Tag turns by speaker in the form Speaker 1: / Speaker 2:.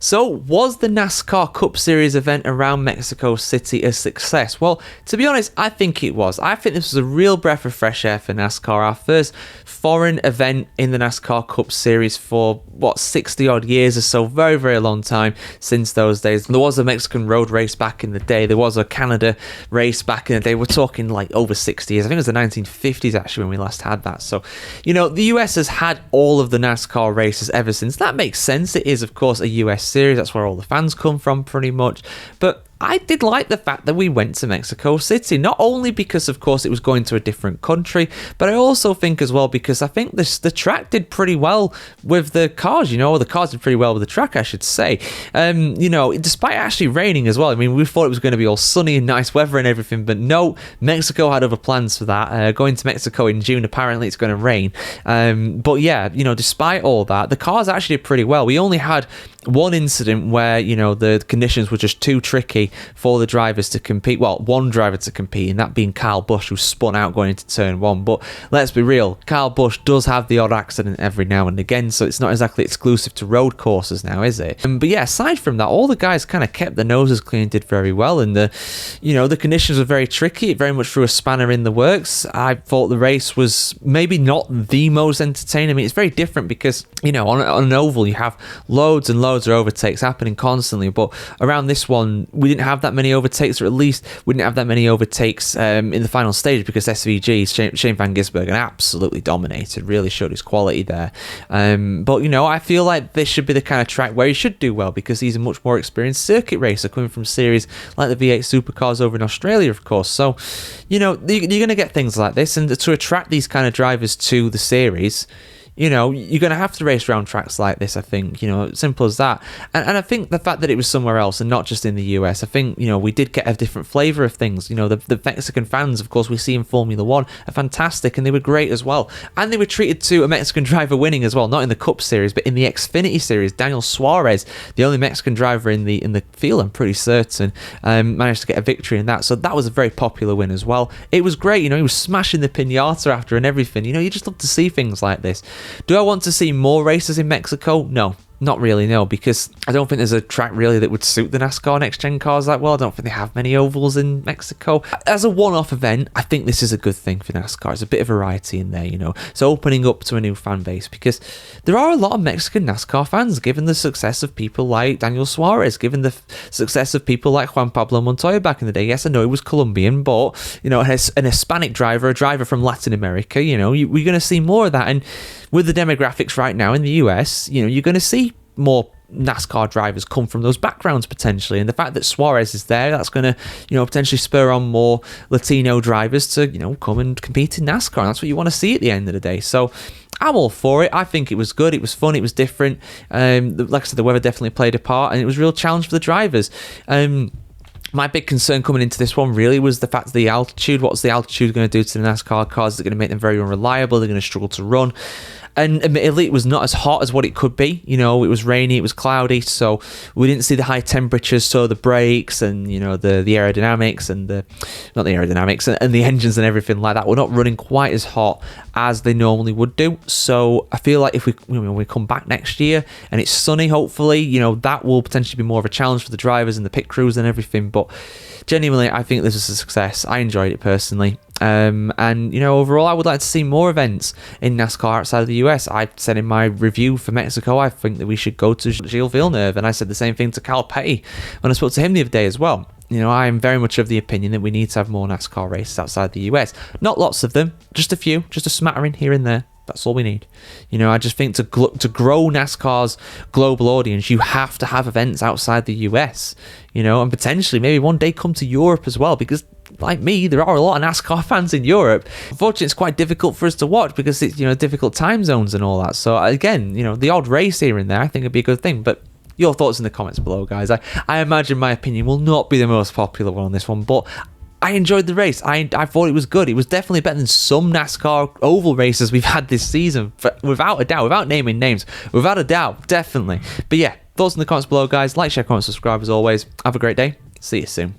Speaker 1: So, was the NASCAR Cup Series event around Mexico City a success? Well, to be honest, I think it was. I think this was a real breath of fresh air for NASCAR. Our first foreign event in the NASCAR Cup Series for, 60 odd years or so. Very, very long time since those days. There was a Mexican road race back in the day. There was a Canada race back in the day. We're talking like over 60 years. I think it was the 1950s actually when we last had that. So, the US has had all of the NASCAR races ever since. That makes sense. It is, of course, a US series. That's where all the fans come from pretty much. But I did like the fact that we went to Mexico City, not only because, of course, it was going to a different country, but I also think as well because I think the track did pretty well with the cars, the cars did pretty well with the track, I should say. Despite actually raining as well. I mean, we thought it was going to be all sunny and nice weather and everything, but no, Mexico had other plans for that. Going to Mexico in June, apparently it's going to rain. But yeah, despite all that, the cars actually did pretty well. We only had one incident where, the conditions were just too tricky for the drivers to compete. Well, one driver to compete, and that being Kyle Busch, who spun out going into turn one. But let's be real, Kyle Busch does have the odd accident every now and again, so it's not exactly exclusive to road courses now, is it? But yeah, aside from that, all the guys kind of kept their noses clean, did very well, and the conditions were very tricky. It very much threw a spanner in the works. I thought the race was maybe not the most entertaining. I mean, it's very different because, on an oval, you have loads and loads of overtakes happening constantly, but around this one, we didn't have that many overtakes, or at least we didn't have that many overtakes in the final stage because SVG, Shane Van Gisbergen, absolutely dominated, really showed his quality there. But I feel like this should be the kind of track where he should do well because he's a much more experienced circuit racer coming from series like the V8 Supercars over in Australia, of course. So, you're going to get things like this, and to attract these kind of drivers to the series, you're going to have to race around tracks like this, I think, simple as that. And I think the fact that it was somewhere else and not just in the US, I think, we did get a different flavour of things. The Mexican fans, of course, we see in Formula One are fantastic, and they were great as well. And they were treated to a Mexican driver winning as well, not in the Cup Series, but in the Xfinity Series. Daniel Suarez, the only Mexican driver in the field, I'm pretty certain, managed to get a victory in that. So that was a very popular win as well. It was great, he was smashing the piñata after and everything. You just love to see things like this. Do I want to see more races in Mexico? No. Not really, no, because I don't think there's a track really that would suit the NASCAR next-gen cars that well. I don't think they have many ovals in Mexico. As a one-off event, I think this is a good thing for NASCAR. It's a bit of variety in there, So opening up to a new fan base, because there are a lot of Mexican NASCAR fans, given the success of people like Daniel Suarez, given the success of people like Juan Pablo Montoya back in the day. Yes, I know he was Colombian, but, an Hispanic driver, a driver from Latin America, we're going to see more of that. And with the demographics right now in the US, you're going to see more NASCAR drivers come from those backgrounds potentially, and the fact that Suarez is there, that's going to potentially spur on more Latino drivers to come and compete in NASCAR, and that's what you want to see at the end of the day. So I'm all for it. I think it was good, it was fun, it was different. Like I said, the weather definitely played a part, and it was a real challenge for the drivers. My big concern coming into this one really was the fact of the altitude. What's the altitude going to do to the NASCAR cars? Is it going to make them very unreliable? They're going to struggle to run. And admittedly, it was not as hot as what it could be. It was rainy, it was cloudy, so we didn't see the high temperatures, so the brakes and, the aerodynamics and not the aerodynamics, and the engines and everything like that were not running quite as hot as they normally would do. So I feel like if when we come back next year and it's sunny, hopefully, that will potentially be more of a challenge for the drivers and the pit crews and everything. But genuinely, I think this was a success. I enjoyed it personally. And overall, I would like to see more events in NASCAR outside of the US. I said in my review for Mexico, I think that we should go to Gilles Villeneuve, and I said the same thing to Cal Petty when I spoke to him the other day as well. I am very much of the opinion that we need to have more NASCAR races outside the US. Not lots of them, just a few, just a smattering here and there. That's all we need. I just think to grow NASCAR's global audience, you have to have events outside the US, and potentially maybe one day come to Europe as well, because like me, there are a lot of NASCAR fans in Europe. Unfortunately, it's quite difficult for us to watch because it's, difficult time zones and all that. So again, the odd race here and there, I think would be a good thing. But your thoughts in the comments below, guys. I imagine my opinion will not be the most popular one on this one, but I enjoyed the race. I thought it was good. It was definitely better than some NASCAR oval races we've had this season, without a doubt, without naming names, without a doubt, definitely. But yeah, thoughts in the comments below, guys. Like, share, comment, subscribe as always. Have a great day. See you soon.